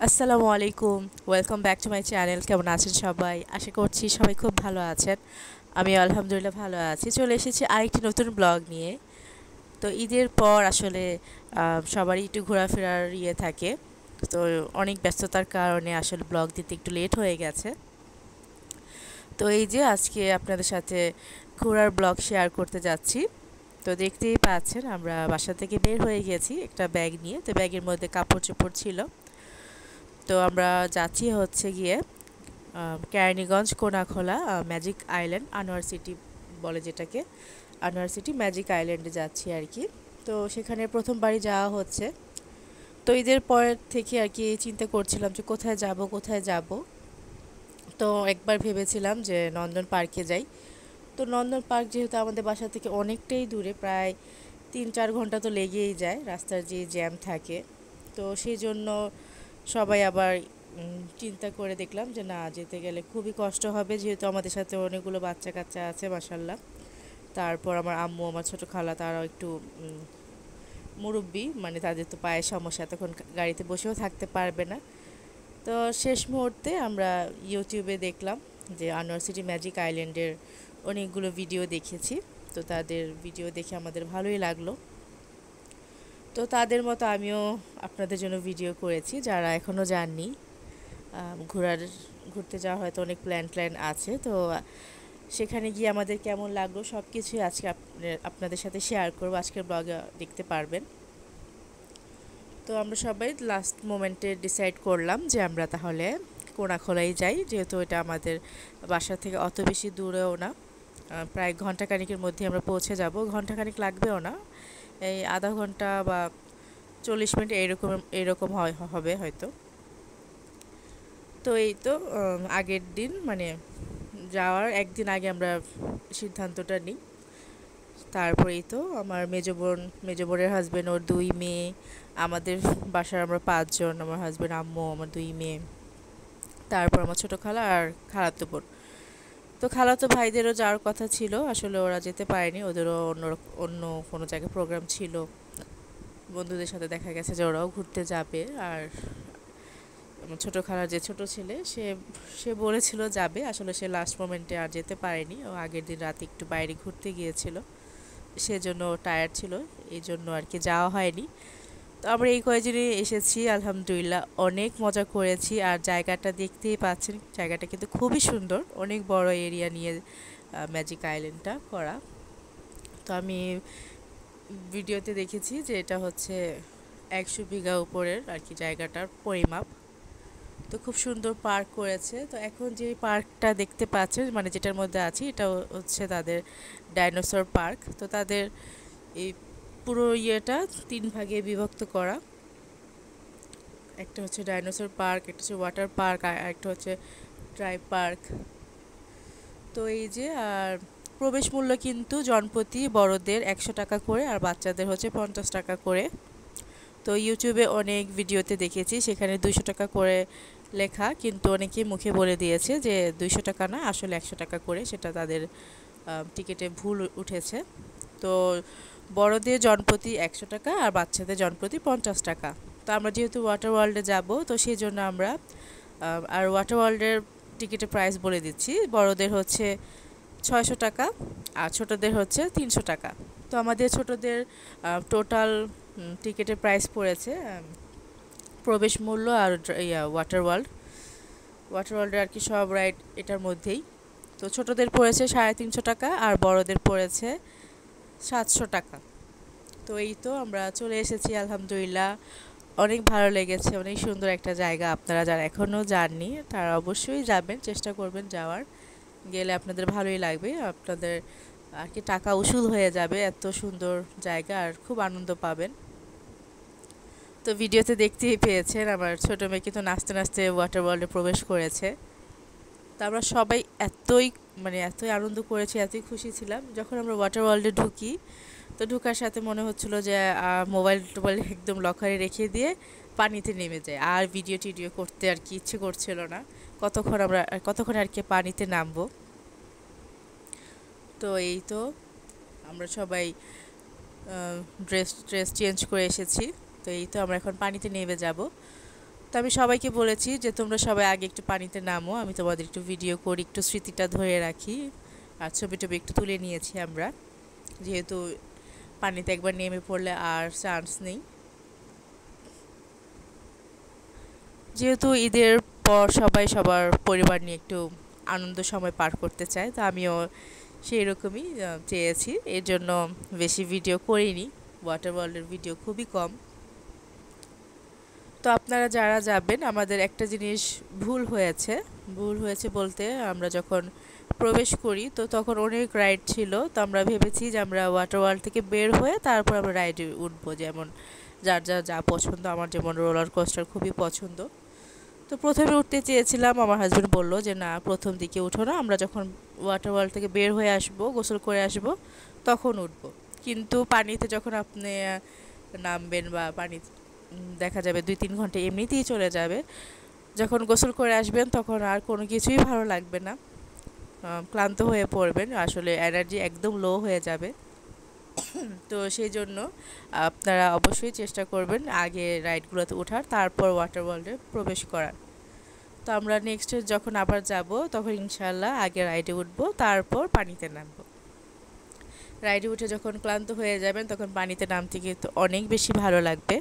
আসসালামু আলাইকুম। Welcome back to my channel. কেমন আছেন সবাই? আশা করছি সবাই খুব ভালো আছেন। আমি আলহামদুলিল্লাহ ভালো আছি। চলে এসেছি আরেকটি নতুন ব্লগ নিয়ে। তো ঈদের পর আসলে সবারই একটু ঘোরাফেরার থাকে। তো অনেক ব্যস্ততার কারণে আসলে ব্লগ দিতে একটু লেট হয়ে গেছে। তো এই যে আজকে আপনাদের সাথে ঘোরার ব্লগ শেয়ার করতে যাচ্ছি। তো দেখতেই পাচ্ছেন আমরা বাসা থেকে বের হয়ে গেছি একটা ব্যাগ নিয়ে। তো ব্যাগের মধ্যে কাপড়-চোপড় ছিল। তো আমরা যাচ্ছি হচ্ছে গিয়ে Keraniganj Konakhola magic island Anwar city বলে যেটাকে, আনোয়ার সিটি ম্যাজিক আইল্যান্ডে যাচ্ছি আর কি। তো সেখানে প্রথমবারই যাওয়া হচ্ছে। তো ঈদের পর থেকে আর কি চিন্তা করছিলাম যে কোথায় যাব। তো একবার ভেবেছিলাম যে নন্দন পার্কে যাই। তো নন্দন পার্ক যেহেতু আমাদের বাসা থেকে অনেকটাই দূরে, প্রায় ৩-৪ ঘন্টা তো লেগেই যায়, রাস্তার যে জ্যাম থাকে। তো সেই জন্য সবাই আবার চিন্তা করে দেখলাম যে না, যেতে গেলে খুবই কষ্ট হবে, যেহেতু আমাদের সাথে অনেকগুলো বাচ্চা কাচ্চা আছে মাশাল্লাহ। তারপর আমার আম্মু, আমার ছোট খালা, তারাও একটু মুরব্বি, মানে তাদের তো পায়ের সমস্যা, তখন গাড়িতে বসেও থাকতে পারবে না। তো শেষ মুহূর্তে আমরা ইউটিউবে দেখলাম যে আনোয়ার সিটি ম্যাজিক আইল্যান্ডের অনেকগুলো ভিডিও দেখেছি। তো তাদের ভিডিও দেখে আমাদের ভালোই লাগলো। তো তাদের মতো আমিও আপনাদের জন্য ভিডিও করেছি, যারা এখনও যাননি। ঘুরতে যাওয়ার হয়তো অনেক প্ল্যান আছে। তো সেখানে গিয়ে আমাদের কেমন লাগলো সব কিছুই আজকে আপনাদের সাথে শেয়ার করবো, আজকের ব্লগে দেখতে পারবেন। তো আমরা সবাই লাস্ট মোমেন্টে ডিসাইড করলাম যে আমরা তাহলে কোনাখোলাই যাই, যেহেতু এটা আমাদের বাসা থেকে অত বেশি দূরেও না। প্রায় ঘন্টাখানেকের মধ্যে আমরা পৌঁছে যাব, ঘন্টাখানেক লাগবেও না, এই আধা ঘন্টা বা 40 মিনিট এরকম হবে হয়তো। তো এই তো আগের দিন, মানে যাওয়ার একদিন আগে আমরা সিদ্ধান্তটা নিই। তারপরেই তো আমার মেজো বোনের হাজব্যান্ড, ওর 2 মেয়ে, আমাদের বাসার আমরা 5 জন, আমার হাজব্যান্ড, আম্মু, আমার 2 মেয়ে, তারপর আমার ছোটো খালা আর খালাতো বোন। তো খালাতো ভাইদেরও যাওয়ার কথা ছিল, আসলে ওরা যেতে পারেনি, ওদেরও অন্য কোনো জায়গায় প্রোগ্রাম ছিল। বন্ধুদের সাথে দেখা গেছে যে ওরাও ঘুরতে যাবে। আর আমার ছোটো খালার যে ছোটো ছেলে, সে সে বলেছিল যাবে, আসলে সে লাস্ট মোমেন্টে আর যেতে পারেনি। ও আগের দিন রাতে একটু বাইরে ঘুরতে গিয়েছিল, সেজন্য টায়ার্ড ছিল, এই জন্য আর কি যাওয়া হয়নি। তো আমরা এই কয়েকজনই এসেছি, আলহামদুলিল্লাহ অনেক মজা করেছি। আর জায়গাটা দেখতেই পাচ্ছেন, জায়গাটা কিন্তু খুবই সুন্দর, অনেক বড় এরিয়া নিয়ে ম্যাজিক আইল্যান্ডটা করা। তো আমি ভিডিওতে দেখেছি যে এটা হচ্ছে 100 বিঘা উপরের আর কি জায়গাটার পরিমাপ। তো খুব সুন্দর পার্ক করেছে। তো এখন যে পার্কটা দেখতে পাচ্ছেন, মানে যেটার মধ্যে আছি, এটা হচ্ছে তাদের ডাইনোসর পার্ক। তো তাদের এই পুরো ইয়েটা 3 ভাগে বিভক্ত করা। একটা হচ্ছে ডাইনোসর পার্ক, একটা হচ্ছে ওয়াটার পার্ক, আর একটা হচ্ছে ড্রাই পার্ক। তো এই যে, আর প্রবেশ মূল্য কিন্তু জনপ্রতি বড়দের 100 টাকা করে, আর বাচ্চাদের হচ্ছে 50 টাকা করে। তো ইউটিউবে অনেক ভিডিওতে দেখেছি সেখানে 200 টাকা করে লেখা, কিন্তু অনেকে মুখে বলে দিয়েছে যে 200 টাকা না, আসলে 100 টাকা করে, সেটা তাদের টিকিটে ভুল উঠেছে। তো বড়দের জনপ্রতি 100 টাকা আর বাচ্চাদের জনপ্রতি 50 টাকা। তো আমরা যেহেতু ওয়াটার ওয়ার্ল্ডে যাব, তো সেই জন্য আমরা আর ওয়াটার ওয়ার্ল্ডের টিকিটের প্রাইস বলে দিচ্ছি। বড়দের হচ্ছে 600 টাকা, আর ছোটদের হচ্ছে 300 টাকা। তো আমাদের ছোটদের টোটাল টিকিটের প্রাইস পড়েছে প্রবেশ মূল্য আর ওয়াটার ওয়ার্ল্ডের আর কি সব রাইড এটার মধ্যেই। তো ছোটদের পড়েছে 350 টাকা, আর বড়দের পড়েছে 700 টাকা। তো এই তো আমরা চলে এসেছি আলহামদুলিল্লাহ, অনেক ভালো লেগেছে, অনেক সুন্দর একটা জায়গা। আপনারা যারা এখনও যাননি তারা অবশ্যই যাবেন, চেষ্টা করবেন যাওয়ার। গেলে আপনাদের ভালোই লাগবে, আপনাদের আর কি টাকা উসুল হয়ে যাবে, এত সুন্দর জায়গা, আর খুব আনন্দ পাবেন। তো ভিডিওতে দেখতেই পেয়েছেন আমার ছোটো মেয়ে কিন্তু নাচতে নাচতে ওয়াটার ওয়ার্ল্ডে প্রবেশ করেছে। তো আমরা সবাই এতই আনন্দ করেছি, এতই খুশি ছিলাম যখন আমরা ওয়াটার ওয়ার্ল্ডে ঢুকি। তো ঢুকার সাথে মনে হচ্ছিলো যে মোবাইল টোবাইল একদম লকারে রেখে দিয়ে পানিতে নেমে যায়, আর ভিডিও টিডিও করতে আর কি ইচ্ছে করছিল না। কতক্ষণ আর কি পানিতে নামবো। তো এই তো আমরা সবাই ড্রেস চেঞ্জ করে এসেছি। তো এই তো আমরা এখন পানিতে নেমে যাব। তো আমি সবাইকে বলেছি যে তোমরা সবাই আগে একটু পানিতে নামো, আমি তোমাদের একটু ভিডিও করি, একটু স্মৃতিটা ধরে রাখি। আর ছবি টবি একটু তুলে নিয়েছি আমরা, যেহেতু পানিতে একবার নেমে পড়লে আর চান্স নেই। যেহেতু ঈদের পর সবাই সবার পরিবার নিয়ে একটু আনন্দ সময় পার করতে চায়, তো আমিও সেই রকমই চেয়েছি। এর জন্য বেশি ভিডিও করিনি, ওয়াটার ওয়ার্ল্ডের ভিডিও খুবই কম। তো আপনারা যারা যাবেন, আমাদের একটা জিনিস ভুল হয়েছে বলতে, আমরা যখন প্রবেশ করি তো তখন অনেক রাইড ছিল, তো আমরা ভেবেছি যে আমরা ওয়াটার ওয়ার্ল্ড থেকে বের হয়ে তারপর আমরা রাইডে উঠবো, যেমন যার যা যা পছন্দ। আমার যেমন রোলার কোস্টার খুবই পছন্দ, তো প্রথমে উঠতে চেয়েছিলাম, আমার হাজব্যান্ড বললো যে না, প্রথম দিকে উঠো না, আমরা যখন ওয়াটার ওয়ার্ল্ড থেকে বের হয়ে আসবো, গোসল করে আসবো, তখন উঠবো। কিন্তু পানিতে যখন আপনি নামবেন বা পানি দেখা যাবে 2-3 ঘন্টা এমনিতেই চলে যাবে, যখন গোসল করে আসবেন তখন আর কোনো কিছুই ভালো লাগবে না, ক্লান্ত হয়ে পড়বেন, আসলে এনার্জি একদম লো হয়ে যাবে। তো সেই জন্য আপনারা অবশ্যই চেষ্টা করবেন আগে রাইডগুলোতে ওঠার, তারপর ওয়াটার ওয়ার্ল্ডে প্রবেশ করার। তো আমরা নেক্সট যখন আবার যাব তখন ইনশাল্লাহ আগে রাইডে উঠবো, তারপর পানিতে নামবো। রাইডে উঠে যখন ক্লান্ত হয়ে যাবেন তখন পানিতে নামতে কিন্তু অনেক বেশি ভালো লাগবে।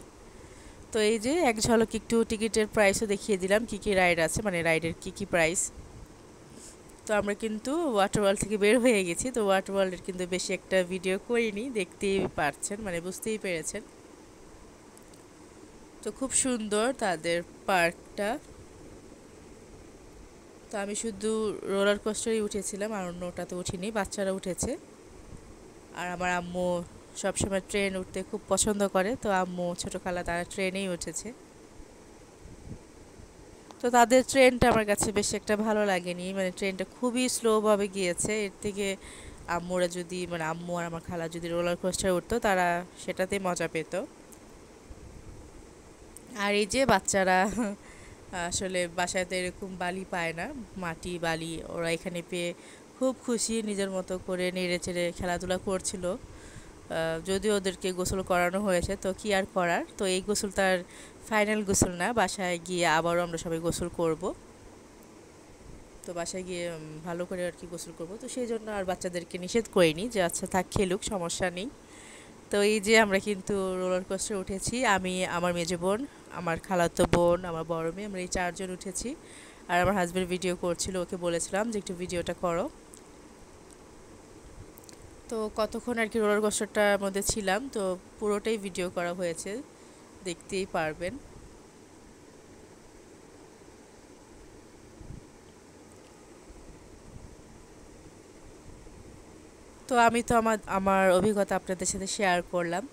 তো এই যে এক ঝলক একটু টিকিটের প্রাইসও দেখিয়ে দিলাম, কী কী রাইড আছে, মানে রাইডের কী কী প্রাইস। তো আমরা কিন্তু ওয়াটার ওয়ার্ল্ড থেকে বের হয়ে গেছি, তো ওয়াটার ওয়ার্ল্ডের কিন্তু বেশি একটা ভিডিও করিনি, দেখতেই পারছেন, মানে বুঝতেই পেরেছেন। তো খুব সুন্দর তাদের পার্কটা। তো আমি শুধু রোলার কোস্টারেই উঠেছিলাম, আর অন্যটাতে উঠিনি, বাচ্চারা উঠেছে। আর আমার আম্মু সবসময় ট্রেন উঠতে খুব পছন্দ করে, তো আম্মু ছোটো খালা তারা ট্রেনেই উঠেছে। তো তাদের ট্রেনটা আমার কাছে বেশ একটা ভালো লাগেনি, মানে ট্রেনটা খুবই স্লোভাবে গিয়েছে। এর থেকে আম্মুরা যদি, মানে আম্মু আর আমার খালা যদি রোলার কোস্টারে উঠতো, তারা সেটাতেই মজা পেত। আর এই যে বাচ্চারা আসলে বাসায় তো এরকম বালি পায় না, মাটি বালি, ওরা এখানে পেয়ে খুব খুশি, নিজের মতো করে নেড়ে চেড়ে খেলাধুলা করছিল। যদিও ওদেরকে গোসল করানো হয়েছে, তো কি আর করার। তো এই গোসল তার ফাইনাল গোসল না, বাসায় গিয়ে আবারও আমরা সবাই গোসল করব। তো বাসায় গিয়ে ভালো করে আর কি গোসল করব, তো সেই জন্য আর বাচ্চাদেরকে নিষেধ করিনি যে আচ্ছা থাক, খেলুক, সমস্যা নেই। তো এই যে আমরা কিন্তু রোলার কোস্টারে উঠেছি, আমি, আমার মেজো বোন, আমার খালাতো বোন, আমার বড় মেয়ে, আমরা এই 4 জন উঠেছি। আর আমার হাজব্যান্ড ভিডিও করছিল, ওকে বলেছিলাম যে একটু ভিডিওটা করো। তো কতক্ষণ আর কি রোলার কোস্টারটার মধ্যে ছিলাম, তো পুরোটাই ভিডিও করা হয়েছে, দেখতেই পারবেন। তো আমি তো আমার আমার অভিজ্ঞতা আপনাদের সাথে শেয়ার করলাম।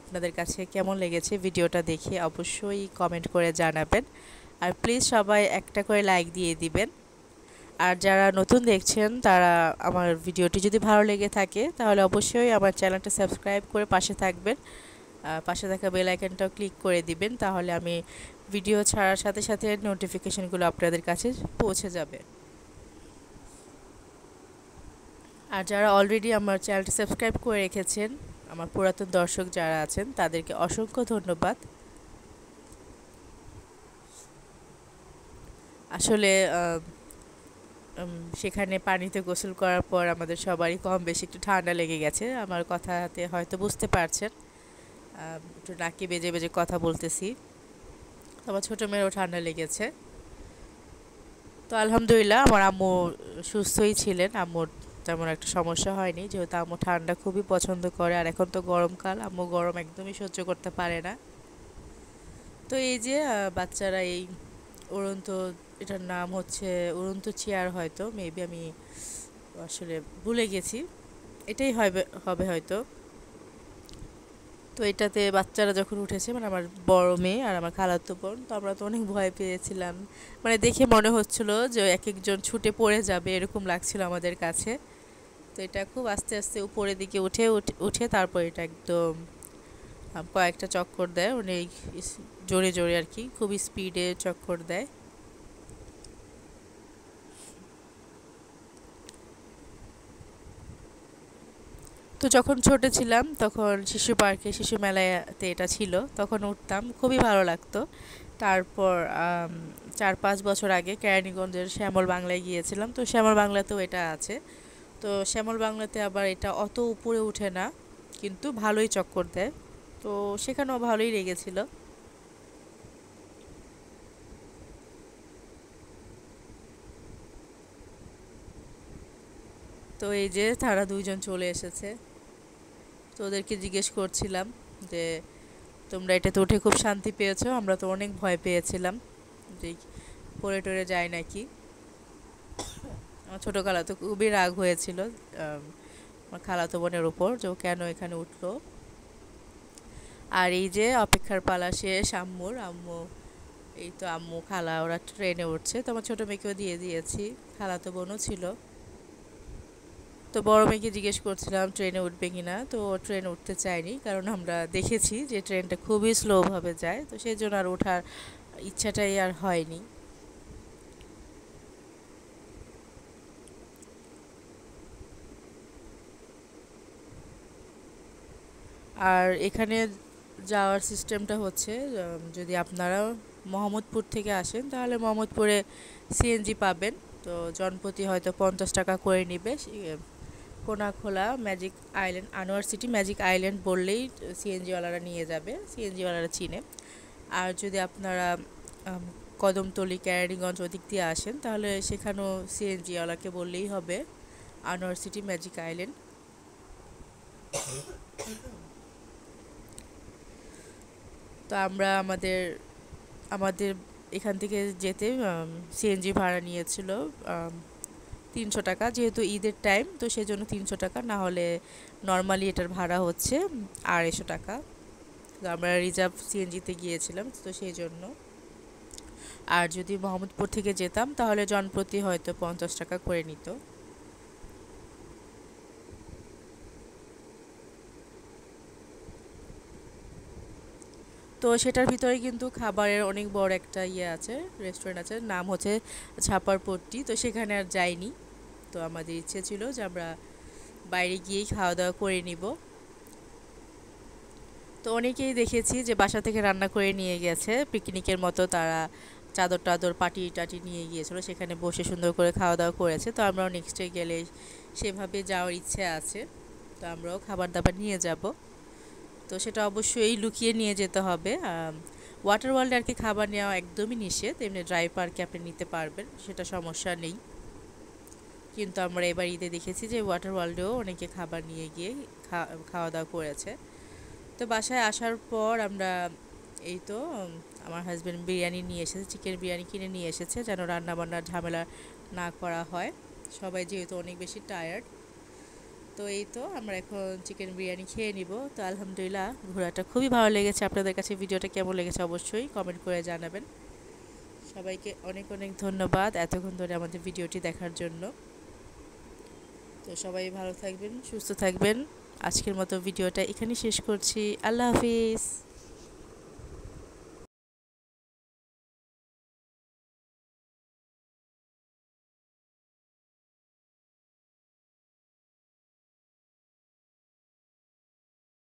আপনাদের কাছে কেমন লেগেছে ভিডিওটা দেখে অবশ্যই কমেন্ট করে জানাবেন। আর প্লিজ সবাই একটা করে লাইক দিয়ে দিবেন। আর যারা নতুন দেখছেন তারা আমার ভিডিওটি যদি ভালো লেগে থাকে তাহলে অবশ্যই আমার চ্যানেলটা সাবস্ক্রাইব করে পাশে থাকবেন। পাশে থাকা বেল আইকনটাও ক্লিক করে দিবেন, তাহলে আমি ভিডিও ছাড়ার সাথে সাথে নোটিফিকেশনগুলো আপনাদের কাছে পৌঁছে যাবে। আর যারা অলরেডি আমার চ্যানেলটি সাবস্ক্রাইব করে রেখেছেন, আমার পুরাতন দর্শক যারা আছেন, তাদেরকে অসংখ্য ধন্যবাদ। আসলে সেখানে পানিতে গোসল করার পর আমাদের সবারই কম বেশি একটু ঠান্ডা লেগে গেছে, আমার কথাতে হয়তো বুঝতে পারছেন, একটু নাকি বেজে বেজে কথা বলতেছি। আমার ছোটো মেয়েরও ঠান্ডা লেগেছে। তো আলহামদুলিল্লাহ আমার আম্মু সুস্থই ছিলেন, আম্মুর তেমন একটা সমস্যা হয়নি, যেহেতু আম্মু ঠান্ডা খুবই পছন্দ করে। আর এখন তো গরমকাল, আম্মু গরম একদমই সহ্য করতে পারে না। তো এই যে বাচ্চারা এই উড়ন্ত, এটার নাম হচ্ছে উড়ন্ত চেয়ার, হয়তো মেবি আমি আসলে ভুলে গেছি, এটাই হবে হবে হয়তো। তো এটাতে বাচ্চারা যখন উঠেছে, মানে আমার বড় মেয়ে আর আমার খালাতো বোন, তো আমরা তো অনেক ভয় পেয়েছিলাম, মানে দেখে মনে হচ্ছিল যে এক একজন ছুটে পড়ে যাবে, এরকম লাগছিল আমাদের কাছে। তো এটা খুব আস্তে আস্তে উপরের দিকে উঠে উঠে তারপর এটা একদম কয়েকটা চক্কর দেয়, অনেক জোরে জোরে আর কি, খুবই স্পিডে চক্কর দেয়। তো তো যখন ছোট ছিলাম তখন শিশু পার্কে শিশু মেলাতে এটা ছিল, তখন উঠতাম, খুবই ভালো লাগতো। তারপর 4-5 বছর আগে কেরানীগঞ্জের শ্যামল বাংলায় গিয়েছিলাম, তো শ্যামল বাংলাতেও এটা আছে। তো শ্যামল বাংলাতে আবার এটা অত উপরে উঠে না, কিন্তু ভালোই চক্কর দেয়, তো সেখানেও ভালোই লেগেছিল। তো এই যে তারা দুইজন চলে এসেছে, তো ওদেরকে জিজ্ঞেস করছিলাম যে তোমরা এটাতে উঠে খুব শান্তি পেয়েছো, আমরা তো অনেক ভয় পেয়েছিলাম যে পড়ে টরে যায় নাকি। আমার ছোটো খালা তো খুবই রাগ হয়েছিল আমার খালাতো বোনের উপর, যে ও কেন এখানে উঠলো। আর এই যে অপেক্ষার পালা শেষ আম্মুর, আম্মু এই তো আম্মু খালা ওরা ট্রেনে উঠছে, তো আমার ছোটো মেয়েকেও দিয়ে দিয়েছি, খালাতো বোনও ছিল। তো বড় মেয়েকে জিজ্ঞেস করছিলাম ট্রেনে উঠবে কিনা, তো ও ট্রেনে উঠতে চায়নি, কারণ আমরা দেখেছি যে ট্রেনটা খুবই স্লোভাবে যায়, তো সেই জন্য আর ওঠার ইচ্ছাটাই আর হয়নি। আর এখানে যাওয়ার সিস্টেমটা হচ্ছে, যদি আপনারা মোহাম্মদপুর থেকে আসেন তাহলে মোহাম্মদপুরে সিএনজি পাবেন। তো জনপ্রতি হয়তো 50 টাকা করে নিবে। Konakhola magic island, Anwar city magic island বললেই সিএনজিওয়ালারা নিয়ে যাবে, সিএনজিওয়ালারা চিনে। আর যদি আপনারা কদমতলী ক্যারানীগঞ্জ ওদিক দিয়ে আসেন তাহলে সেখানেও সিএনজিওয়ালাকে বললেই হবে, আনোয়ার সিটি ম্যাজিক আইল্যান্ড। তো আমরা আমাদের আমাদের এখান থেকে যেতে সিএনজি ভাড়া নিয়েছিল 300 টাকা, যেহেতু ঈদের টাইম তো সেজন্য 300 টাকা, না হলে নর্মালি এটার ভাড়া হচ্ছে 250 টাকা। তো আমরা রিজার্ভ সিএনজিতে গিয়েছিলাম, তো সেই জন্য। আর যদি মোহাম্মদপুর থেকে যেতাম তাহলে জনপ্রতি হয়তো 50 টাকা করে নিত। তো সেটার ভিতরে কিন্তু খাবারের অনেক বড় একটা ইয়ে আছে, রেস্টুরেন্ট আছে, নাম হচ্ছে ছাপারপট্টি, তো সেখানে আর যাইনি। তো আমাদের ইচ্ছে ছিল যে আমরা বাইরে গিয়েই খাওয়া দাওয়া করে নিব। তো অনেকেই দেখেছি যে বাসা থেকে রান্না করে নিয়ে গেছে পিকনিকের মতো, তারা চাদর টাদর পাটি টাটি নিয়ে গিয়েছিল, সেখানে বসে সুন্দর করে খাওয়া দাওয়া করেছে। তো আমরাও নেক্সট ডে গেলে সেভাবে যাওয়ার ইচ্ছে আছে, তো আমরাও খাবার দাবার নিয়ে যাব। তো সেটা অবশ্যই লুকিয়ে নিয়ে যেতে হবে। ওয়াটার ওয়ার্ল্ডে আর কি খাবার নেওয়া একদমই নিষেধ, এমনি ড্রাই পার্কে আপনি নিতে পারবেন, সেটা সমস্যা নেই। কিন্তু আমরা এবার ঈদে দেখেছি যে ওয়াটার ওয়ার্ল্ডেও অনেকে খাবার নিয়ে গিয়ে খাওয়া দাওয়া করেছে। তো বাসায় আসার পর আমরা এই তো আমার হাজব্যান্ড বিরিয়ানি নিয়ে এসেছে, চিকেন বিরিয়ানি কিনে নিয়ে এসেছে, যেন রান্নাবান্নার ঝামেলা না করা হয়, সবাই যেহেতু অনেক বেশি টায়ার্ড। তো এই তো আমরা এখন চিকেন বিরিয়ানি খেয়ে নিব। তো আলহামদুলিল্লাহ ঘোরাটা খুবই ভালো লেগেছে। আপনাদের কাছে ভিডিওটা কেমন লেগেছে অবশ্যই কমেন্ট করে জানাবেন। সবাইকে অনেক অনেক ধন্যবাদ এতক্ষণ ধরে আমাদের ভিডিওটি দেখার জন্য। তো সবাই ভালো থাকবেন, সুস্থ থাকবেন। আজকের মতো ভিডিওটা এখানেই শেষ করছি। আল্লাহ হাফিজ।